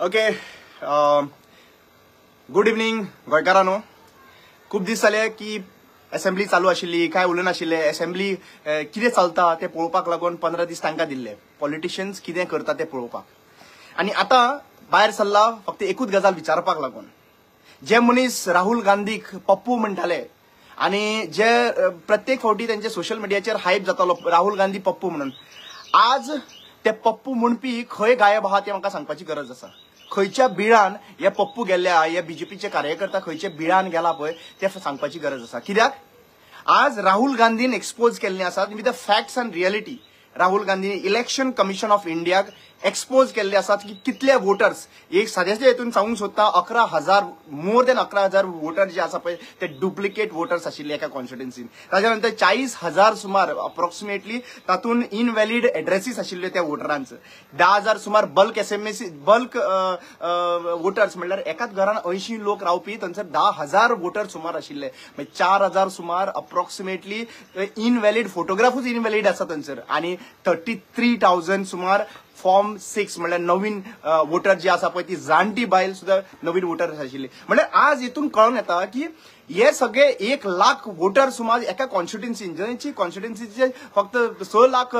Okay good evening गोंयकारांनो. खूप दीस जाले की असेंब्ली चालू आशिल्ली, काय उलनाशिल्ले. असेंब्ली कितें चलता ते पळोवपाक लागून 15 दीस तांकां दिल्ले. पॉलिटिशियन्स कितें करता ते पळोवपाक. आनी आतां भायर सरला फक्त एकूच गजाल विचारपाक लागून. जे मनीस राहुल गांधीक पप्पू म्हणटाले आनी जे प्रत्येक फावटी त्यांचे सोशल मिडियाचेर हायप जातालो राहुल गांधी पप्पू म्हणून, आज ते पप्पू म्हणपी खंय गायब आहा ते म्हाका सांगपाची गरज आसा. खंयच्या बिळान हे पप्पू गेल्ल्या, हे बीजेपीचे कार्यकर्ता खंयच्या बिळान गेला पळय ते सांगपाची गरज आसा. कित्याक आज राहुल गांधीन एक्सपोज केल्ले आसात with the facts and reality. Rahul Gandhian election commission of इंडियाक एक्सपोज केल्ले आसात की कितले वोटर्स, एक सादेशे हेतून सांगूंक सोदता 11,000 मोर देन 11,000 वोटर जे आसा पळय ते डुप्लिकेट वोटर्स आशिल्ले एका कॉन्स्टिट्युन्सीन. ताच्या नंतर 40,000 सुमार अप्रॉक्सिमेटली तातून इनवॅलिड एड्रेसीस आशिल्ले त्या वोटरांचे. 10,000 सुमार बल्क एसएमएस बल्क वोटर्स म्हणल्यार एकाच घरान 80 लोक रावपी थंयसर 10,000 वोटर सुमार आशिल्ले. 4,000 सुमार अप्रॉक्सिमेटली इनवॅलिड फोटोग्राफूच इनवॅलिड आसा थंयसर. आनी 33,000 सुमार फॉर्म 6 म्हणल्यार नवीन वोटर जी आसा पळय ती जाणटी बायल सुद्धा नवीन वोटर आशिल्ली. म्हणजे आज हितून कळून येता की हे सगळे 1 लाख वोटर सुमार एका कॉन्स्टिट्युन्सीन, जंयची कॉन्स्टिट्युन्सीचे फक्त 6 लाख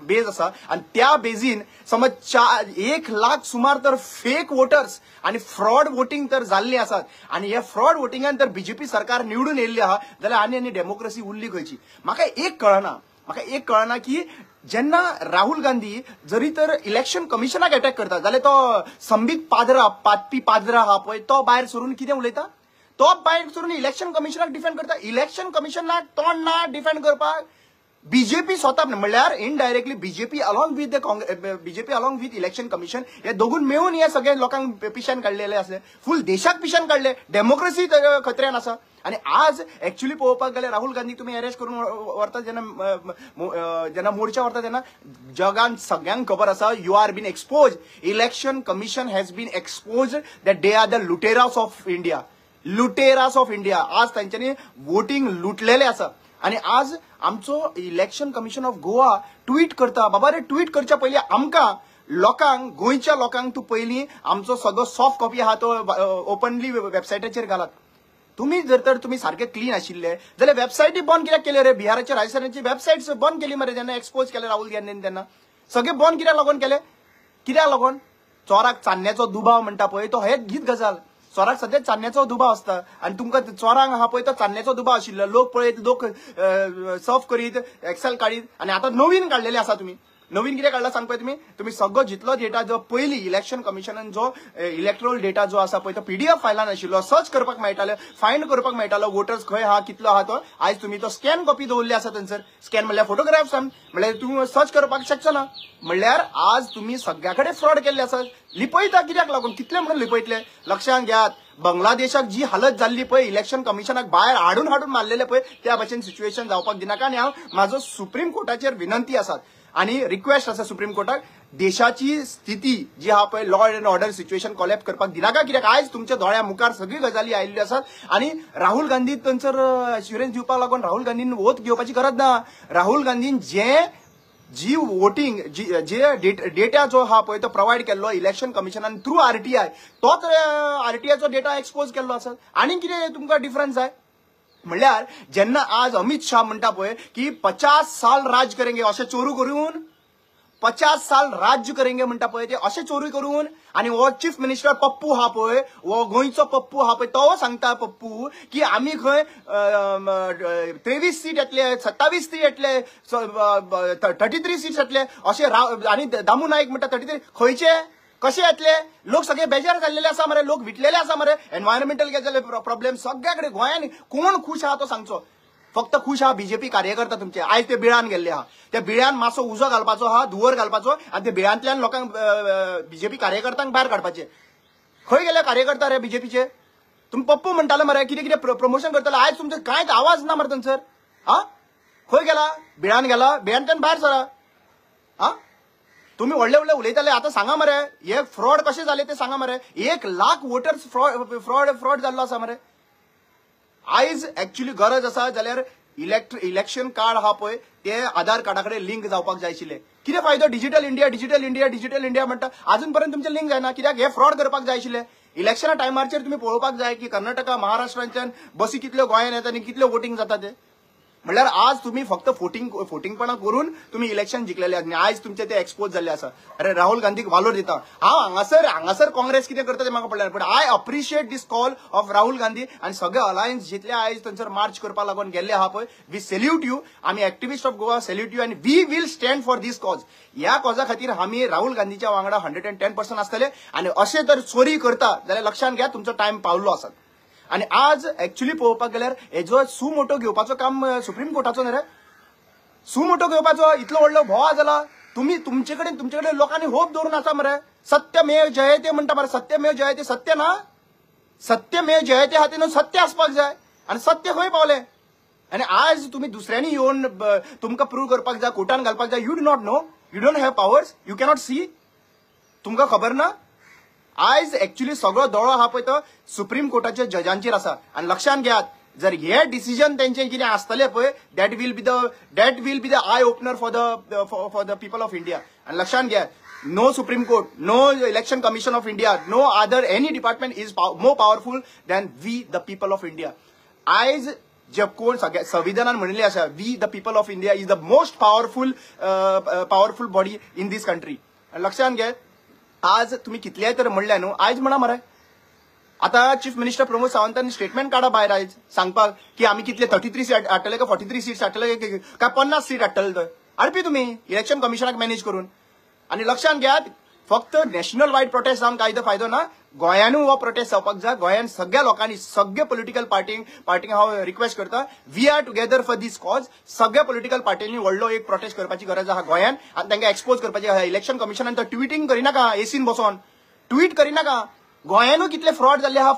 बेज आसा आणि त्या बेजीन समज 1 लाख सुमार तर फेक वोटर्स आणि फ्रॉड वोटिंग तर जाल्ली आसात. आणि हे फ्रॉड वोटिंगान तर बीजेपी सरकार निवडून येयल्ली आहा जाल्यार आनी डेमोक्रेसी उरली खंयची. म्हाका एक कळना की जेन्ना राहुल गांधी जरी तर इलेक्शन कमिशनाक अटॅक करता जाल्यार तो संबीत पाद्रा हा पळय तो भायर सरून कितें उलयता, तो भायर सरून इलेक्शन कमिशनाक डिफेंड करता. इलेक्शन कमिशनाक तोंड ना डिफेंड करपाक बीजेपी स्वता म्हणल्यार indirectly BJP along with election commission हे दोगून मेळून हे सगळे लोकांक पिशान काडलेले असले, फुल देशाक पिशान काडले. डेमोक्रेसी खतऱ्यान आसा. आणि आज ऍक्च्युअली पळोवपाक गेल्यार राहुल गांधी तुम्ही अरेस्ट करून व्हरता जेन्ना मोर्चा व्हरता तेन्ना जगान सगळ्यांक खबर आसा you are been expose. Election commission has been expose that they are the लुटेरास ऑफ इंडिया. आज तांच्यांनी वोटिंग लुटलेले आसा. आणि आज आमचो election commission of Goa tweet करता, बाबा रे ट्वीट करच्या पयलीं आमकां लोकांक, गोंयच्या लोकांक तूं पयलीं आमचो सगळो सॉफ्ट कॉपी आहा तो ओपनली वेबसायटाचेर घालात. तुम्ही जर तर तुम्ही सारखे क्लीन आशिल्ले जाल्यार वेबसायटी बंद कित्याक केले रे? बिहाराच्या राजस्थानाची वेबसायट्स बंद केली मरे जेन्ना एक्सपोज केले राहुल गांधीन तेन्ना. सगळे बंद कित्याक लागून केले? कित्याक लागून? चोराक चान्न्याचो दुबाव म्हणटा पळय तो हेच गीत गजाल. चोराक सद्या चान्न्याचो दुबाव आसता आणि तुमकां चोरांक आहा पळय तो चान्न्याचो दुबाव आशिल्लो. लोक पळयत, लोक सर्फ करीत, एक्सेल काडीत. आणि आता नवीन काडलेले आसा तुम्ही. नवीन कितें काडला सांग पळय तुम्ही सगळो जितलो डेटा जो पयली इलेक्शन कमिशनान जो इलेक्ट्रोल डेटा जो आसा पळय तो पीडीएफ फायलान आशिल्लो, सर्च करपाक मेळटालो, फायंड करपाक मेळटालो वोटर्स खंय आहा, कितलो आहा तो. आयज तुम्ही तो स्कॅन कॉपी दवरली आसा थंयसर. स्कॅन म्हणल्यार फोटोग्राफ्स म्हणल्यार तुम्ही सर्च करपाक शकचो ना. म्हणल्यार आज तुम्ही सगळ्या कडेन फ्रॉड केल्ले आसा. लिपयता कित्याक लागून? कितले म्हणून लिपयतले? लक्षात घ्यात. बांगलादेशाक जी हालत जाल्ली पळय इलेक्शन कमिशनाक भायर हाडून मारलेले पळय त्या भाशेन सिच्युएशन जावपाक दिनाका. आणि हांव म्हाजो सुप्रीम कोर्टाचेर विनंती आसात आणि रिक्वेस्ट आसा सुप्रीम कोर्टाक, देशाची स्थिती जी आहा पळय law and order situation collapse करपाक दिनाका. कित्याक आयज तुमच्या दोळ्या मुखार सगळी गजाली आयिल्ल्यो आसात. आणि राहुल गांधी थंयसर एश्युरन्स दिवपाक लागून राहुल गांधीन वोट घेवपाची गरज ना. राहुल गांधीन जी वोटिंग जे डेटा जो हा पळय तो प्रोवायड केल्लो इलेक्शन कमिशनान थ्रू आरटीआय, तोच आरटीआयचो डेटा एक्सपोज केल्लो आसा. आनी कितें तुमकां डिफरन्स जाय? म्हणल्यार जेन्ना आज अमित शाह म्हणटा पळय की 50 साल राज करेंगे अशें चोरू करून, 50 साल राज्य करेंगे म्हणटा पळय ते अशें चोरी करून. आणि हो चीफ मिनिस्टर पप्पू हा पळय, हो गोंयचो पप्पू हा पळय, तो सांगता पप्पू की आमी खंय 23 सीट येतले, 27 सीट येतले, 33 सीट येतले अशें. आणि दामू नाईक म्हणटा 33. खंयचे कशे येतले? लोक सगळे बेजार जाल्लेले आसा मरे, लोक विटलेले आसा मरे. एन्व्हायरमेंटल गेले प्रॉब्लेम सगळ्याकडे गोंयान. कोण खुश आहा तो सांगचो? फक्त खुश आहा बीजेपी कार्यकर्ता तुमचे. आयज ते बिळान गेल्ले आहा. त्या बिळ्यान मातसो उजो घालपाचो आहा, धुवर घालपाचो आणि त्या बिळ्यांतल्यान लोकांक बीजेपी कार्यकर्त्यांक भायर काडपाचे. खंय गेले कार्यकर्ता रे बीजेपीचे? तुम्ही पप्पू म्हणटाले मरे, कितें कितें प्रमोशन करताले. आयज तुमचे कांयच आवाज ना मरे थंयसर. हा खंय गेला? बिळान गेला, बिळ्यांतल्यान भायर सरा. हा तुम्ही व्हडले उलयताले. आता सांगा मरे हे फ्रॉड कशे जाले ते सांगा मरे. 1 लाख वोटर्स फ्रॉड जाल्लो आसा मरे. आयज ऍक्च्युअली गरज आसा जाल्यार इलेक्शन कार्ड हा पळय ते आधार कार्डा कडेन लिंक जावपाक जाय आशिल्ले. कितें फायदो digital India digital India digital India म्हणटा अजून पर्यंत तुमचे लिंक जायना. कित्याक हे फ्रॉड करपाक जाय आशिल्ले. इलेक्शना टायमाचेर तुम्ही पळोवपाक जाय की कर्नाटका महाराष्ट्रांच्यान बसी कितल्यो गोंयांत येता आनी कितल्यो वोटिंग जाता ते. म्हणल्यार आज तुम्ही फक्त फोटिंगपणा करून तुम्ही इलेक्शन जिखलेले आहात. आज तुमचे ते एक्सपोज झाले आसा. अरे राहुल गांधीक वालोर दिता. हांव हांगासर काँग्रेस कितें करता ते म्हाका पडलें. पण I appreciate this call of Rahul Gandhi आनी सगळे अलायन्स जितले आयज थंयसर मार्च करपाक लागून गेल्ले आहा पळय. We salute you. आमी activist of Goa salute you. आनी we will stand for this cause. ह्या कॉजा खातीर आमी राहुल गांधीच्या वांगडा 110% आसतले. आनी अशें जर चोरी करता जाल्यार लक्षात घ्या तुमचो टायम पावलो आसा. आणि आज ऍक्च्युली पळोवपाक गेल्यार हेजो सुमोटो घेवपाचो काम सुप्रीम कोर्टाचो न्ही रे. सुमोटो घेवपाचो इतलो व्हडलो भोवा जाला. तुमचे कडेन लोकांनी होप दवरून आसा मरे. सत्यमेव जयते म्हणटा मरे. सत्यमेव जयते सत्य ना. सत्यमेव जयते हातीन सत्य आसपाक जाय. आणि सत्य खंय पावले. आणि आज तुम्ही दुसऱ्यांनी येवन तुमकां प्रूव्ह करपाक जाय कोर्टान घालपाक जाय. You do not know. You don't have powers. You cannot see. तुमकां खबर ना. आज ऍक्च्युली सगळो दोळो हा पळय तो सुप्रीम कोर्टाच्या जजांचेर आसा. आणि लक्षात घ्यात जर हे डिसिजन तेंचे कितें आसतले पळय that will be the eye opener for the people of India. आणि लक्षात घ्या no supreme court, no election commission of India, no other any department is more powerful than we the people of India. आयज जे कोण सगळ्या संविधानान म्हणिल्ले आसा we the people of India is the most powerful body in this country. लक्षात घ्या आज तुम्ही कितलेय तर म्हणले न्हू. आयज म्हणा मरे आता चीफ मिनिस्टर प्रमोद सावंतांनी स्टेटमेंट काढा भायर आयज सांगपाक की आम्ही कितले 33 सीट हाडटले का 43 सीट्स हाडटले काय 50 सीट हाडटले. थंय हाडपी तुम्ही इलेक्शन कमिशनाक मॅनेज करून. आणि लक्षात घ्या फक्त नॅशनल वायड प्रोटेस्ट जावन कायदो फायदो ना. गोंयानूय हो प्रोटेस्ट जावपाक जाय. गोंयान सगळ्या लोकांनी सगळे पॉलिटिकल पार्टींक हांव रिक्वेस्ट करता we are together for this cause. सगळ्या पॉलिटिकल पार्टींनी व्हडलो एक प्रोटेस्ट करपाची गरज आहा गोंयान. आनी तांकां एक्सपोज करपाची आहा. इलेक्शन कमिशनान तर ट्विटींग करिनाका. एसीन बसोन ट्वीट करिनाका. गोंयानूय कितले फ्रॉड जाल्ले आहा.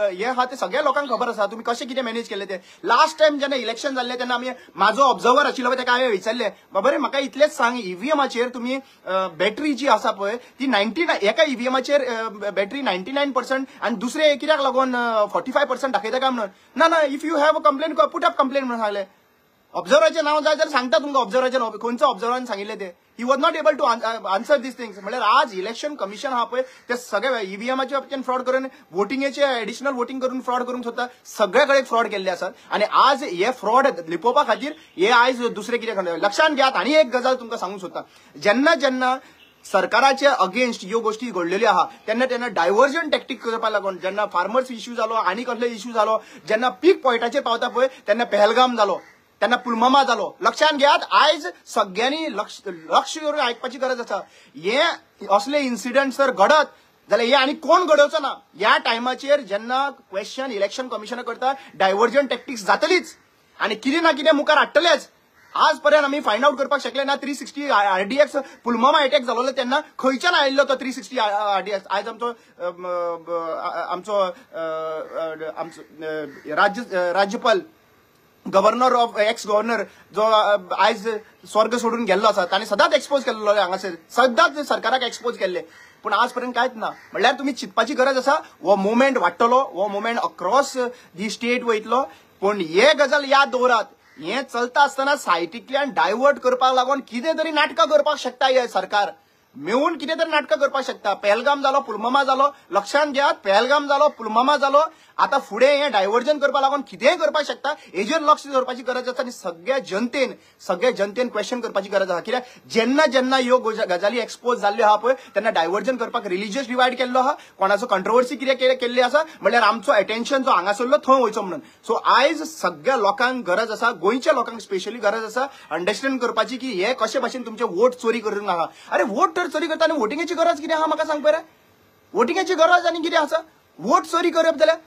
हे आहा ते सगळ्या लोकांक खबर आसा. तुम्ही कशें कितें मॅनेज केले ते. लास्ट टायम जेन्ना इलेक्शन जाल्ले तेन्ना आमी म्हाजो ऑब्झर्वर आशिल्लो पळय ताका हांवें विचारले बाबा म्हाका इतलेंच सांग ईव्हीएमाचेर तुम्ही बॅटरी जी आसा पळय ती 99 एका ईव्हीएमाचेर बॅटरी 99% आनी दुसरे कित्याक लागून 45% दाखयता काय म्हणून. ना if you have a complain put up complain म्हणून सांगले. ऑब्झर्वराचें नाव जाय जाल्यार सांगता तुमकां ऑब्झर्वराचें खंयचो ऑब्झर्वरान सांगिल्ले ते. He was not able to answer this things. म्हणल्यार आज इलेक्शन कमिशन हा पळय ते सगळे ईव्हीएमाच्या बाबतीन फ्रॉड करून वोटिंगेचे एडिशनल वोटिंग करून फ्रॉड करूंक सोदता. सगळे कडेन फ्रॉड केल्ले आसात. आणि आज हे फ्रॉड लिपोवपा खातीर हे आयज दुसरे कितें करता. लक्षात घ्यात आनी एक गजाल तुमकां सांगूंक सोदता. जेन्ना सरकाराचे अगेन्स्ट ह्यो गोष्टी घडलेल्यो आहा तेन्ना डायव्हर्जन टॅक्टीक करपाक लागून जेन्ना फार्मर्स इश्यू जालो आनी कसलो इश्यू जालो जेन्ना पीक पॉयंटाचेर पावता पळय तेन्ना पहलगाम जालो त्यांना पुलवामा जालो. लक्षात घ्यात आयज सगळ्यांनी लक्ष करून आयकपाची गरज आसा. हे असले इन्सिडेंट जर घडत जाल्यार हे आनी कोण घडोवचो ना. ह्या टायमाचेर जेन्ना क्वेश्चन इलेक्शन कमिशना करता डायव्हर्जन टॅक्टिक्स जातलीच आनी कितें ना कितें मुखार हाडटलेच. आज पर्यंत आमी फायंड आउट करपाक शकले ना 360 RDX पुलवामा अटॅक जालो तेन्ना खंयच्यान आयिल्लो तो 360 RDX. आयज आमचो राज्यपाल गव्हर्नर ऑफ एक्स गव्हर्नर जो आयज स्वर्ग सोडून गेल्लो आसा ताणें सदांच एक्सपोज केल्लो हांगासर सदांच सरकाराक एक्सपोज केल्ले. पूण आज पर्यंत कांयच ना. म्हणल्यार तुम्ही चिंतपाची गरज आसा. हो मुवमेंट वाडटलो. हो मुवमेंट अक्रॉस दी स्टेट वयतलो. पूण हे गजाल याद दवरात हे चलता आसतना सायटींतल्यान डायवर्ट करपाक लागून कितें तरी नाटकां करपाक शकता हे सरकार. मेळून कितें तरी नाटकां करपाक शकता. पहलगाम जालो पुलवामा जालो. लक्षात घेयात पहलगाम जालो पुलवामा जालो. आता फुडें हे डायव्हर्जन करपाक लागून कितेंय करपाक शकता. हेजेर लक्ष दवरपाची गरज आसा. आनी सगळ्या जनतेन क्वेश्चन करपाची गरज आसा. कित्याक जेन्ना ह्यो गजाली एक्सपोज जाल्ल्यो आहा पळय तेन्ना डायव्हर्जन करपाक रिलिजियस डिवायड केल्लो आहा. कोणाचो कंट्रोवर्सी कितें केल्ली आसा म्हणल्यार आमचो अटेन्शन जो हांगासरलो थंय वयचो म्हणून. सो आयज सगळ्या लोकांक गरज आसा. गोंयच्या लोकांक स्पेशली गरज आसा अंडरस्टँड करपाची की हे कशे भाशेन तुमचे वोट चोरी करूंक नाका. अरे वोट तर चोरी करता आनी वोटिंगेची गरज कितें आहा म्हाका सांग पळय. वोटिंगेची गरज आनी कितें आसा. वोट चोरी करप जाल्यार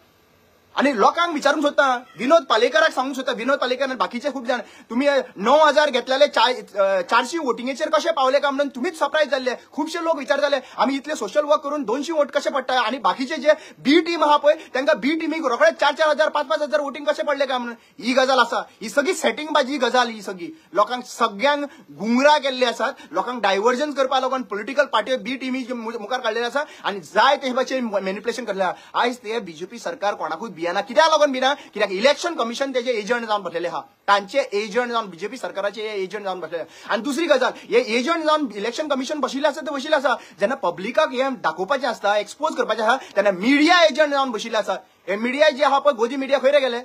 आणि लोकांक विचारूंक सोदता विनोद पालेकराक सांगूंक सोदता. विनोद पालेकर आनी बाकीचे खूब जाण तुम्ही 9,000 घेतलेले 400 वोटिंगेचेर कशे पावले काय म्हणून तुम्हीच सरप्राईज जाल्ले. खुबशे लोक विचारताले आमी इतले सोशल वर्क करून 200 वोट कशे पडटा आणि बाकीचे जे बी टीम आहा पळय तांकां बी टीमीक रोखडे 4,000 5,000 वोटिंग कशे पडले काय म्हणून. ही गजाल आसा. ही सगळी सेटिंग बाजी गजाल. ही सगळी लोकांक सगळ्यांक गुंगरा केल्ले आसात. लोकांक डायव्हर्जन करपा लागून पॉलिटिकल पार्टी बी टीमी मुखार काडलेले आसा आनी जाय ते भाशेन मॅनिप्युलेशन करलें. आयज ते बीजेपी सरकार कोणाकूच दियाना कित्याक लागून भिना कित्याक इलेक्शन कमिशन तेजे एजंट जावन बसलेले आहा तांचे एजंट जावन बीजेपी सरकाराचे एजंट जावन बसलेले आनी दुसरी गजाल हे एजंट जावन इलेक्शन कमिशन बशिल्ले आसा ते बशिल्ले आसा जेन्ना पब्लिकाक हे दाखोवपाचें आसता एक्सपोज करपाचें आहा तेन्ना मिडिया एजंट जावन बशिल्ले आसा हे मिडिया जे आहा पळय गोदी मिडिया खंय रे गेले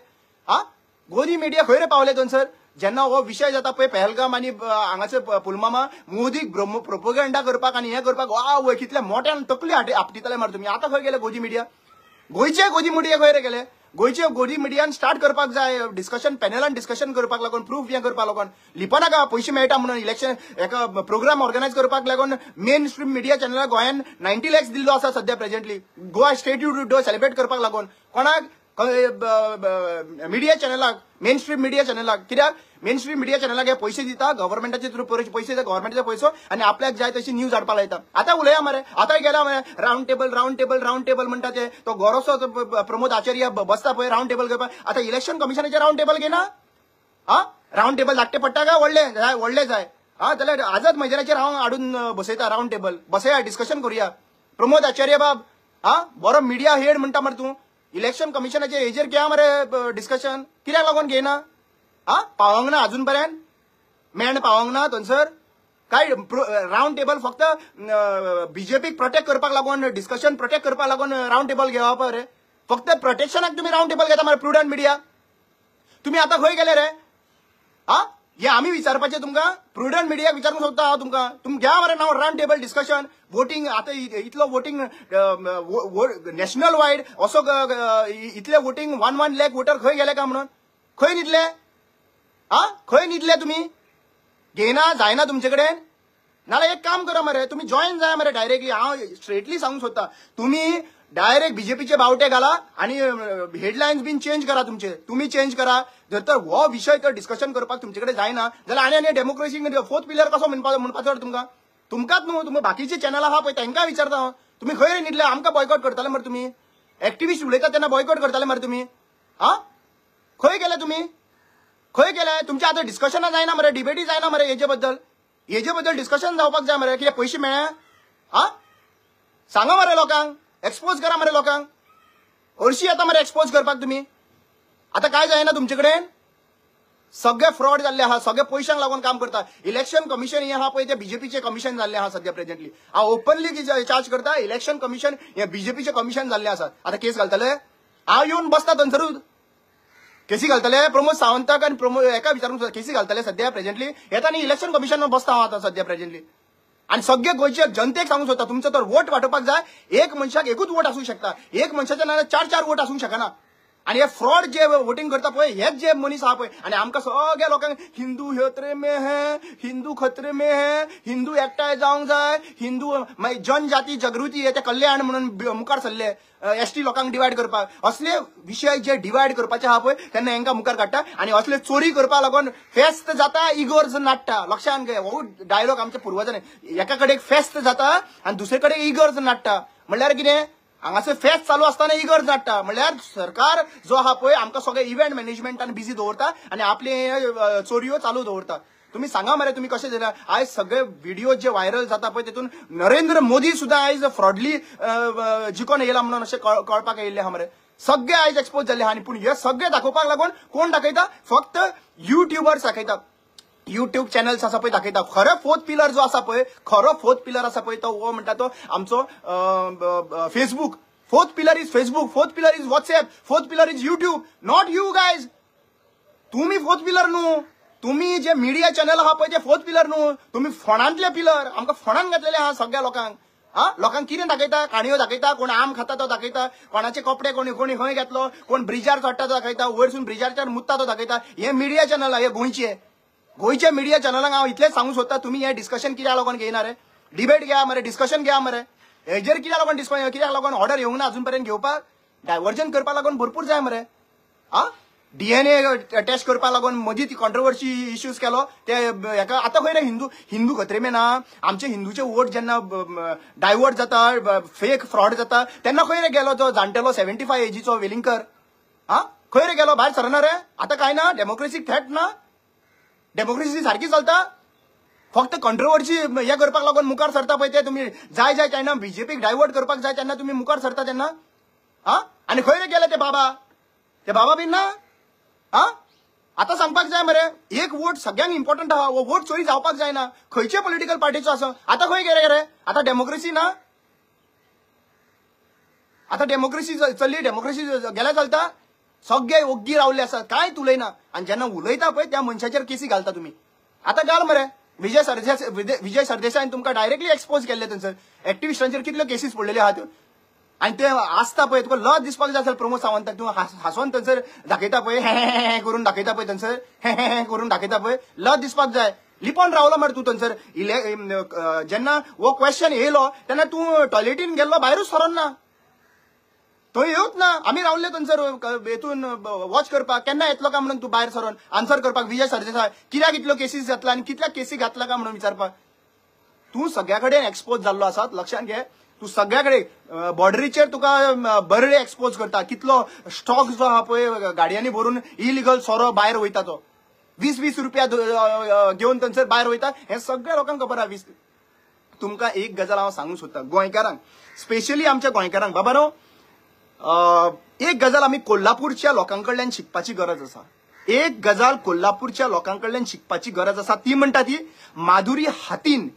गोदी मिडिया खंय रे पावले थंयसर जेन्ना हो विषय जाता पळय पहलगाम आनी हांगासर पुलवामा मोदीक प्रोपोगंडा करपाक आनी हें करपाक वय कितले मोठ्यान तकली आपटिताले मार तुमी आतां खंय गेले गोदी मिडिया गोंयचे गोदी मिडिया खंय रे गेले गोंयचे गोदी मिडियान स्टार्ट करपाक जाय डिस्कशन पॅनलान डिस्कशन करपाक लागून प्रूफ हें करपाक लागून लिपनाका पयशे मेळटा म्हणून इलेक्शन एका प्रोग्राम ऑर्गनायज करपाक लागून मेन स्ट्रीम मिडिया चॅनलाक गोंयान 90 lakhs दिल्लो आसा सध्या presently Goa state day celebrate करपाक लागून कोणाक मिडिया चॅनलाक मेन स्ट्रीम मिडिया चॅनलाक कित्याक मेन स्ट्रीम मिडिया चॅनलाक हे पयशे दिता गव्हर्मेंटाचे थ्रू पयशे दिता गव्हर्मेंटाचो पयसो आनी आपल्याक जाय तशी न्यूज हाडपाक लायता आतां उलया मरे आतां गेला मरे राउंड टेबल म्हणटा ते तो गोरोसो प्रमोद आचार्य बसता पळय राउंड टेबल करपाक आतां इलेक्शन कमिशनाचे राउंड टेबल घेना राउंड टेबल धाकटे पडटा काय व्हडले जाय जाल्यार आझाद मैदानाचेर हांव हाडून बसयता राउंड टेबल बसया डिस्कशन करुया प्रमोद आचार्य बाब बरो मिडिया हेड म्हणटा मरे तूं इलेक्शन कमिशनाचे हेजेर घ्या मरे डिस्कशन कित्याक लागून घेयना पावंक ना अजून पर्यंत मेंड पावंक ना थंयसर काय राउंड टेबल फक्त बीजेपीक प्रोटेक्ट करपाक लागून डिस्कशन प्रोटेक्ट करपाक लागून राउंड टेबल घेवप रे फक्त प्रोटेक्शनाक तुम्ही राउंड टेबल घेता मरे प्रुडंट मिडिया तुम्ही आता खंय गेले रे हे आम्ही विचारपाचे तुमकां प्रुडंट मिडियाक विचारूंक सोदता हांव तुमकां तुमी घ्या मरे नाव राउंड टेबल डिस्कशन वोटिंग आता इतलो वोटिंग नॅशनल वायड असो इतले वोटिंग 1 lakh वोटर खंय गेले का म्हणून खंय न्हिदले खंय न्हिदले तुम्ही घेयना जायना तुमचे कडेन नाल्यार एक काम करा मरे तुम्ही जॉईन जाय मरे डायरेक्टली हांव स्ट्रेटली सांगूंक सोदता तुम्ही डायरेक्ट बीजेपीचे बावटे घाला आणि हेडलायन्स बीन चेंज करा तुमचे तुम्ही चेंज करा जर तर हो विषय तर डिस्कशन करपाक तुमचे कडेन जायना जाल्यार आनी डेमोक्रेसी 4th पिलर कसो म्हणपाचो तुमकांच न्हू तुम्ही बाकीचे चॅनल आहा पळय तांकां विचारता हांव तुम्ही खंय न्हिदले आमकां बॉयकॉट करताले मरे तुम्ही एक्टिविस्ट उलयता तेन्ना बॉयकॉट करताले मरे तुम्ही खंय गेले तुम्ही खंय गेले तुमचे आता डिस्कशनां जायना मरे डिबेटी जायना मरे हेजे बद्दल डिस्कशन जावपाक जाय मरे कितें पयशे मेळ्ळे सांगा मरे लोकांक एक्सपोज करा मरे लोकांक हरशीं येता मरे एक्सपोज करपाक तुम्ही आता काय जायना तुमचे कडेन सगळे फ्रॉड जाल्ले आहा सगळे पयशांक लागून काम करता इलेक्शन कमिशन हे आहा पळय ते बीजेपीचे कमिशन जाल्ले आहा सध्या प्रेझेंटली हांव ओपनली चार्ज करता इलेक्शन कमिशन हे बीजेपीचे कमिशन जाल्ले आसात आता केस घालतले हांव येवन बसता थंयसरूच केसी घालतले प्रमोद सावंताक आनी प्रमोद एका विचारूंक केसी घालतले सध्या प्रेझेंटली येता न्ही इलेक्शन कमिशनान बसता हांव आतां सध्या प्रेझेंटली आणि सगळे गोंयचे जनतेक सांगूंक सोदता तुमचो तर वोट वांटोवपाक जाय एक मनशाक एकूच वोट आसूंक शकता एक मनशाच्या नाल्यार 4 वोट आसूंक शकना आणि हे फ्रॉड जे वोटिंग करता पळय हेच जे मनीस आहा पळय आणि आमकां सगळ्या लोकांक हिंदू खतरे में है हिंदू खतरे में है हिंदू एकठांय जावंक जाय हिंदू मागीर जनजाती जागृती हे कल्याण म्हणून मुखार सरले एसटी लोकांक डिवायड करपाक असले विशय जे डिवायड करपाचे आहा पळय तेन्ना हेंकां मुखार काडटा आणि असले चोरी करपाक लागून फेस्त जाता इगोर्ज नाडटा लक्षांत घे हो डायलॉग आमच्या पुर्वजांनी एका कडेन फेस्त जाता आणि दुसरे कडेन इगोर्ज नाडटा म्हणल्यार कितें हांगासर फेस्ट चालू असताना इगर्ज नाडटा म्हणल्यार सरकार जो आहा पळय आमकां सगळे इव्हेंट मॅनेजमेंटान बिझी दवरता आणि आपले चोरयो चालू दवरता तुम्ही सांगा मरे तुम्ही कशें जाल्यार आयज सगळे व्हिडिओ जे व्हायरल जाता पळय तेतून नरेंद्र मोदी सुद्धा आयज फ्रॉडली जिखून येयला म्हणून अशें कळपाक येयल्ले आहा मरे सगळे आयज एक्सपोज जाल्ले आहा पूण हे सगळे दाखोवपाक लागून कोण दाखयता फक्त युट्यूबर्स दाखयता युट्यूब चॅनल्स आसा पळय दाखयता खरो 4th पिलर जो आसा पळय खरो 4th पिलर आसा पळय तो हो म्हणटा तो आमचो Facebook 4th pillar is Facebook 4th pillar is WhatsApp 4th pillar is YouTube not you guys तुम्ही 4th पिलर न्हू तुम्ही जे मिडिया चॅनल आहा पळय ते 4th पिलर न्हू तुम्ही फोंडांतले पिलर आमकां फोंडान घातलेले आहा सगळ्या लोकांक लोकांक कितें दाखयता काणयो दाखयता कोण आम खाता तो दाखयता कोणाचे कपडे कोणी खंय घेतलो कोण ब्रिजार चडटा तो दाखयता वयरसून ब्रिजारच्यान मुत्ता तो दाखयता हे मिडिया चॅनल हे गोंयचे मिडिया चॅनलांक हांव इतलेंच सांगूंक सोदता तुम्ही हे डिस्कशन कित्याक लागून घेयना रे डिबेट घ्या मरे डिस्कशन घ्या मरे हेजेर कित्याक लागून कित्याक लागून ऑर्डर येवंक ना अजून पर्यंत घेवपाक डायव्हर्जन करपाक लागून भरपूर जाय मरे डीएनए टेस्ट करपाक लागून मदीं ती कॉन्ट्रोवर्सी इश्यूज केलो ते हेका आतां खंय रे हिंदू खतरे में ना आमचे हिंदूचे वोट जेन्ना डायवर्ट जाता फेक फ्रॉड जाता तेन्ना खंय रे गेलो तो जाणटेलो 75 एजीचो वेलिंगकर खंय रे गेलो भायर सरना रे आतां काय ना डेमोक्रेसीक थ्रेट ना डेमोक्रेसी सारखी चलता फक्त कंट्रोवर्सी हे करपाक लागून मुखार सरता पळय ते तुम्ही जाय तेन्ना बीजेपीक डायवर्ट करपाक जाय तेन्ना तुम्ही मुखार सरता तेन्ना आनी खंय रे गेले ते बाबा ते बाबा बीन ना हा आता सांगपाक जाय मरे एक वोट सगळ्यांक इम्पॉर्टंट आहा वो वोट चोरी जावपाक जायना खंयचे पॉलिटिकल पार्टीचो असो आता खंय गेले रे आता डेमोक्रेसी ना आता डेमोक्रेसी चल्ली डेमोक्रेसी गेल्या चलता सगळे ओग्गी रावले असतात काय उलयना आणि ज्यांना उलयता पळय त्या मनशाचेर केसी घालता तुम्ही आता घाल मरे विजय सरदेसाईन तुमकां डायरेक्टली एक्सपोज केल्ले थंयसर एक्टिविस्टांचेर कितल्यो केसीस पडलेले आहात आणि ते आसता पळय तुका लज दिसपाक जाय असेल प्रमोद सावंताक तूं हांसोन थंयसर दाखयता पळय हे करून दाखयता पळय थंयसर हे करून दाखयता पळय लज दिसपाक जाय लिपोन रावलो मरे तूं थंयसर जेन्ना हो क्वेश्चन येयलो तेन्ना तूं टॉयलेटीन गेल्लो भायरूच सरोन ना थंय येवच ना आमी रावल्ले थंयसर हेतून वॉच करपाक केन्ना येतलो काय म्हणून तूं भायर सरोन आन्सर करपाक विजय सरदेसाय कित्याक इतल्यो केसीस घातला आनी कितल्या केसी घातला काय म्हणून विचारपाक तूं सगळ्या कडेन एक्सपोज जाल्लो आसात लक्षात घे तूं सगळ्या कडेन बॉर्डरीचेर तुका बरे एक्सपोज करता कितलो स्टॉक जो आहा पळय गाडयांनी भरून इलिगल सोरो भायर वयता तो 20-20 रुपया घेवन थंयसर भायर वयता हे सगळ्या लोकांक खबर आहा तुमकां एक गजाल हांव सांगूंक सोदता गोंयकारांक स्पेशली आमच्या गोंयकारांक बाबा नो एक गजाल आमी कोल्हापूरच्या लोकांकडल्यान शिकपाची गरज आसा एक गजाल कोल्हापूरच्या लोकांकडल्यान शिकपाची गरज आसा ती म्हणटा ती माधुरी हातीन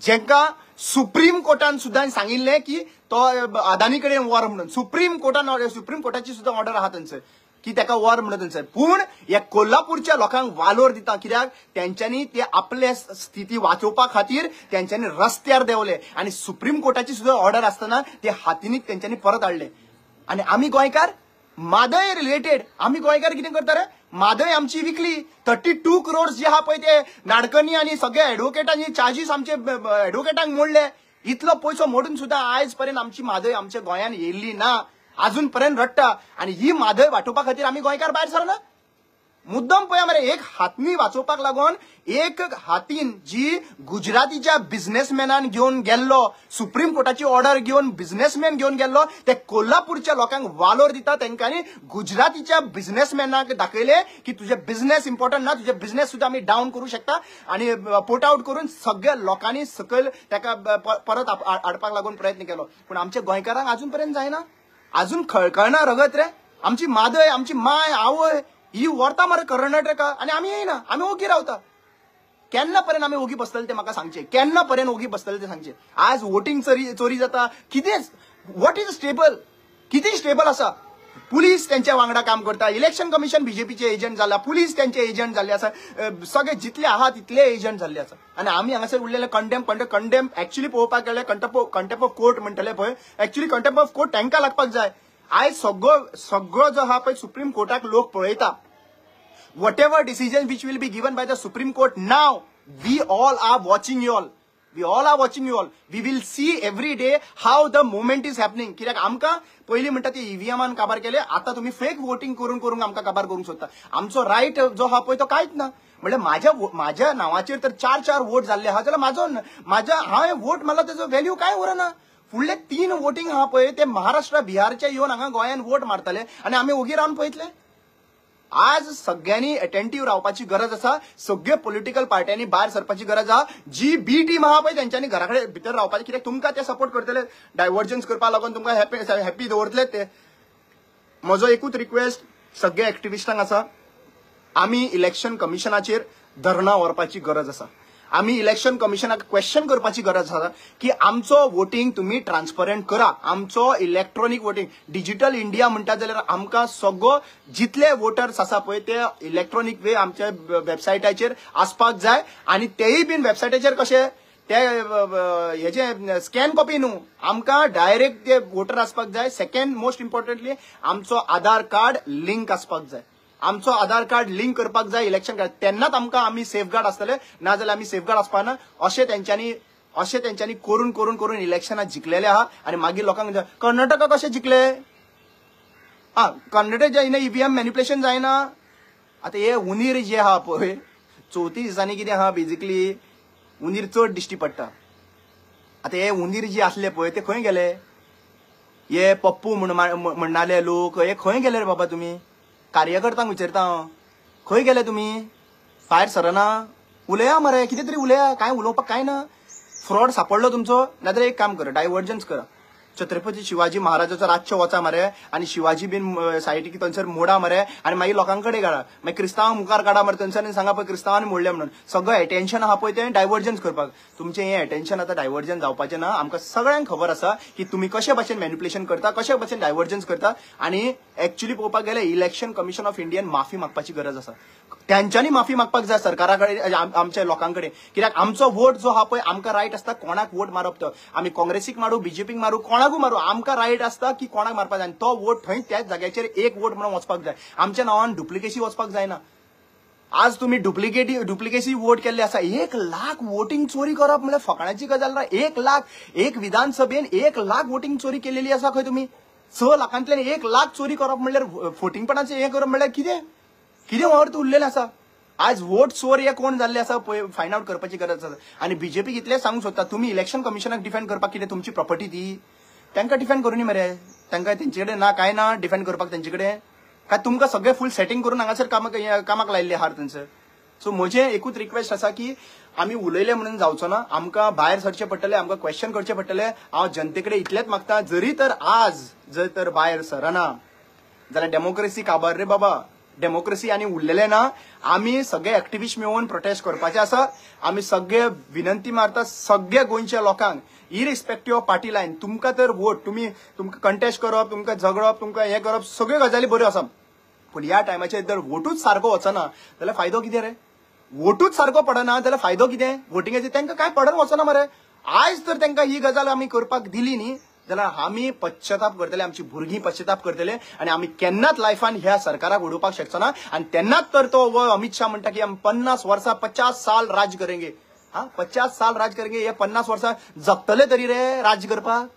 जेका सुप्रीम कोर्टान सुद्दां सांगिल्लें की तो अदानी कडेन व्हर म्हणून सुप्रीम कोर्टाची सुद्दां ऑर्डर आहा थंयसर की तेका व्हर म्हणून थंयसर पूण ह्या कोल्हापूरच्या लोकांक वालोर दिता कित्याक तेंच्यांनी ते आपले स्थिती वाचोवपा खातीर तेंच्यांनी रस्त्यार देंवले आनी सुप्रीम कोर्टाची सुद्दां ऑर्डर आसतना ते हातीनीक तेंच्यांनी परत हाडले आणि आम्ही गोंयकार म्हादय रिलेटेड आम्ही गोंयकार कितें करता रे म्हादय आमची विकली 32 करोड जे आहा पळय ते नाडकर्णी आनी सगळे एडवोकेटांनी चार्जीस आमचे एडवोकेटांक मोडले इतलो पयसो मोडून सुद्दां आयज पर्यंत आमची म्हादय आमच्या गोंयान येयल्ली ना अजून पर्यंत रडटा आणि ही म्हादय वाटोवपा खातीर आमी गोंयकार भायर सरना मुद्दम पळय मरे एक हातमी वाचोवपाक लागून एक हातीन जी गुजरातीच्या बिझनेसमॅनान घेवन गेल्लो सुप्रीम कोर्टाची ऑर्डर घेवन बिझनेसमॅन घेवन गेल्लो ते कोल्हापूरच्या लोकांक वालोर दिता तेंच्यांनी गुजरातीच्या बिझनेसमॅनाक दाखयले की तुझे बिझनेस इम्पॉर्टंट ना तुझे बिझनेस सुद्दां आमी डावन करूं शकता आणि पोर्ट आउट करून सगळ्या लोकांनी सकयल ताका परत हाडपाक लागून प्रयत्न केलो पूण आमच्या गोंयकारांक अजून पर्यंत जायना अजून खळखळना रगत रे आमची मादय आमची माय आवय ही व्हरता मरे कर्नाटका आणि आमी येयना आमी ओगी रावता केन्ना पर्यंत आमी ओगी बसतले ते म्हाका सांगचे केन्ना पर्यंत ओगी बसतले ते सांगचे आज वोटिंग चोरी जाता कितें व्हॉट इज स्टेबल कितें स्टेबल आसा पुलीस त्यांच्या वांगडा काम करता इलेक्शन कमिशन बीजेपीचे एजंट जाला पुलीस त्यांचे एजंट जाल्ले आसा सगळे जितले आहा तितले एजंट जाल्ले आसा आणि आमी हांगासर उरलेले कंडेम एक्चुअली पळोवपाक गेले कंटेम्प ऑफ कोर्ट म्हणटले पळय एक्चुअली कंटेम्प ऑफ कोर्ट तांकां लागपाक जाय आयज सगळो जो आहा पळय सुप्रीम कोर्टाक लोक पळयता whatever decision which will be given by the Supreme Court now, we all are watching you all. We all are watching you all. We will see every day how the movement is happening. कित्याक आमकां पयलीं म्हणटा ती ईव्हीएमान काबार केले आता तुम्ही fake voting करून आमकां काबार करूंक सोदता आमचो रायट जो आहा पळय तो कांयच ना म्हणजे माझ्या नावाचेर तर 4 वोट जाल्ले आहा जाल्यार हांवें वोट मारला तेजो व्हॅल्यू काय उरना फुडले 3 वोटिंग आहा पळय ते महाराष्ट्र बिहारचे येवन हांगा गोंयान वोट मारतले आनी आमी ओगी रावन पळयतले आज सगळ्यांनी अटेंटिव्ह रावपाची गरज आसा सगळे पॉलिटिकल पार्ट्यांनी भायर सरपाची गरज आहा जी बी टीम आहा पळय तेंच्यांनी घरा कडेन भितर रावपाची कित्याक तुमकां ते सपोर्ट करतले डायव्हर्जन्स करपा लागून तुमकां हॅपी दवरतले ते म्हजो एकूच रिक्वेस्ट सगळे एक्टिविस्टांक आसा आमी इलेक्शन कमिशनाचेर धरणां व्हरपाची गरज आसा आमी इलेक्शन कमिशनाक क्वेश्चन करपाची गरज आसा की आमचो वोटिंग तुम्ही ट्रान्सपरंट करा आमचो इलेक्ट्रॉनिक वोटिंग डिजिटल इंडिया म्हणटा जाल्यार आमकां सगळो जितले वोटर्स आसा पळय ते इलेक्ट्रॉनिक वे आमच्या वेबसायटाचेर आसपाक जाय आणि तेय बीन वेबसायटाचेर कशें ते हेजे स्कॅन कॉपी न्हू आमकां डायरेक्ट ते वोटर आसपाक जाय सेकंड मोस्ट इम्पॉर्टंटली आमचो आधार कार्ड लिंक आसपाक जाय आमचो आधार कार्ड लिंक करपाक जाय इलेक्शन कार्ड तेन्नाच आमकां आमी सेफगार्ड आसतले ना जाल्यार आमी सेफगार्ड आसपाना अशें तेंच्यांनी करून इलेक्शनात जिखलेले आहा आनी मागीर लोकांक कर्नाटका कशें जिखले कर्नाटक जायना ईव्हीएम मॅनिप्युलेशन जायना आतां हे उंदीर जे आहा पळय 34 दिसांनी कितें आहा बेजिकली उंदीर चड दिश्टी पडटा आतां हे उंदीर जे आसले पळय ते खंय गेले हे पप्पू म्हणनाले लोक हे खंय गेले रे बाबा तुमी कार्यकर्त्यांक विचारता हांव खंय गेले तुमी भायर सरना उलया मरे कितें तरी उलया काय उलोवपाक काय ना फ्रॉड सापडलो तुमचो नाजाल्यार एक काम करा डायव्हर्जन्स करा छत्रपती शिवाजी महाराजाचो राज्य वचा मरे आणि शिवाजी बीन सायडीक थंयसर मोडा मरे आणि मागीर लोकांकडे काडा मागीर क्रिस्तांवांक मुखार काडा मरे थंयसर सांगा पळय क्रिस्तांवांनी मोडले म्हणून सगळं अटेन्शन आहा पळय तें डायवर्जन्स करपाक तुमचें हें अटेन्शन आतां डायवर्जन जावपाचें ना आमकां सगळ्यांक खबर आसा की तुमी कशे भाशेन मॅन्युप्युलेशन करता कशे भाशेन डायवर्जन्स करता आणि एक्चुअली पळोवपाक गेल्यार इलेक्शन कमिशन ऑफ इंडियान माफी मागपाची गरज आसा त्यांच्यानी माफी मागपाक जाय सरकारा कडेन आमच्या लोकांकडे कित्याक आमचो वोट जो आहा पळय आमकां रायट आसता कोणाक वोट मारप तो आमी काँग्रेसीक मारू बीजेपीक मारू कोणाकूय मारू आमकां रायट आसता की कोणाक मारपाक जाय तो वोट थंय त्याच जाग्याचेर एक वोट म्हणून वचपाक जाय आमच्या नांवान डुप्लिकेसी वचपाक जायना आज तुम्ही डुप्लिकेसी वोट केल्ले आसा 1 लाख वोटिंग चोरी करप म्हणल्यार फकाणाची गजाल ना 1 लाख एक विधानसभेन 1 लाख वोटिंग चोरी केलेली आसा खंय तुम्ही 6 लाखांतल्यान 1 लाख चोरी करप म्हणल्यार फोटिंगपणाचें हें करप म्हणल्यार कितें अर्थ उरलेलें आसा आज वोट चोर हे कोण जाल्ले आसा पळय फायंड आउट करपाची गरज आसा आणि बीजेपीक इतलें सांगूंक सोदता तुम्ही इलेक्शन कमिशनाक डिफेंड करपाक कितें तुमची प्रॉपर्टी ती तांकां डिफेंड करूनी मरे तांकां तेंचे कडेन ना काय ना डिफेंड करपाक तेंचे कडेन काय तुमकां सगळें फूल सेटिंग करून हांगासर कामाक लायिल्ले आहात थंयसर सो म्हजें एकूच रिक्वेस्ट आसा की आमी उलयले म्हणून जावचो ना आमकां भायर सरचें पडटलें आमकां क्वेश्चन करचें पडटलें हांव जनते कडेन इतलेंच मागता जरी तर आज जर तर भायर सरना जाल्यार डेमोक्रेसी काबार रे बाबा डेमोक्रेसी आनी उरलेले ना आमी सगळे एक्टिविस्ट मेळून प्रोटेस्ट करपाचे आसा आमी सगळे विनंती मारता सगळ्या गोंयच्या लोकांक इरिस्पेक्टिव्ह ऑफ पार्टी लायन तुमकां तर वोट तुमकां कंटेस्ट करप तुमकां झगडप तुमकां हें करप सगळ्यो गजाली बऱ्यो आसा पूण ह्या टायमाचेर जर वोटूच सारको वचना जाल्यार फायदो कितें रे वोटूच सारको पडना जाल्यार फायदो कितें वोटिंगाचेर तांकां काय पडन वचना मरे आयज तर तांकां ही गजाल आमी करपाक दिली न्ही जाल्यार आमी पश्चाताप करतले आमची भुरगीं पश्चाताप करतले आणि आमी केन्नाच लायफान ह्या सरकाराक उडोवपाक शकचो ना आणि तेन्नाच तर तो अमित शाह म्हणटा की आमी 50 वर्सां 50 साल राज करेंगे 50 साल राज करेंगे हे 50 वर्सां जगतले तरी रे राज करपाक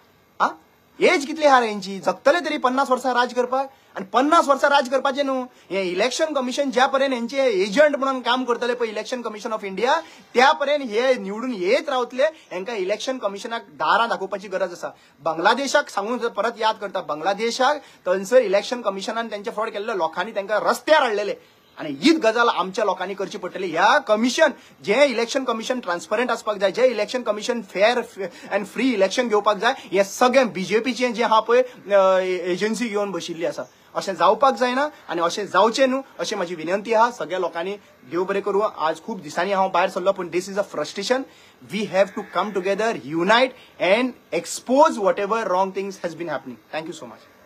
एज कितली आहा रे हेंची जगतले तरी 50 वर्सां राज करपाक आणि 50 वर्सां राज करपाचें न्हू हे इलेक्शन कमिशन ज्या पर्यंत हेंचे एजंट म्हणून काम करतले पळय इलेक्शन कमिशन ऑफ इंडिया त्या पर्यंत हे निवडून येत रावतले हेंकां इलेक्शन कमिशनाक दारां दाखोवपाची गरज आसा बांगलादेशाक सांगून परत याद करता बांगलादेशाक थंयसर इलेक्शन कमिशनान तेंचे फ्रॉड केल्ले लोकांनी तांकां रस्त्यार हाडलेले आणि हीच गजाल आमच्या लोकांनी करची पडटली ह्या कमिशन जे इलेक्शन कमिशन ट्रान्सपरंट आसपाक जाय जे election commission fair and free election घेवपाक जाय हे सगळें बीजेपीचें जे आहा पळय एजन्सी घेवन बशिल्ली आसा अशें जावपाक जायना आणि अशें जावचें न्हू अशी माझी विनंती आहा सगळ्या लोकांनी देव बरें करूं आज खूप दिसांनी हांव भायर सरलो पूण this is a frustration we have to come together unite and expose whatever wrong things has been happening thank you so much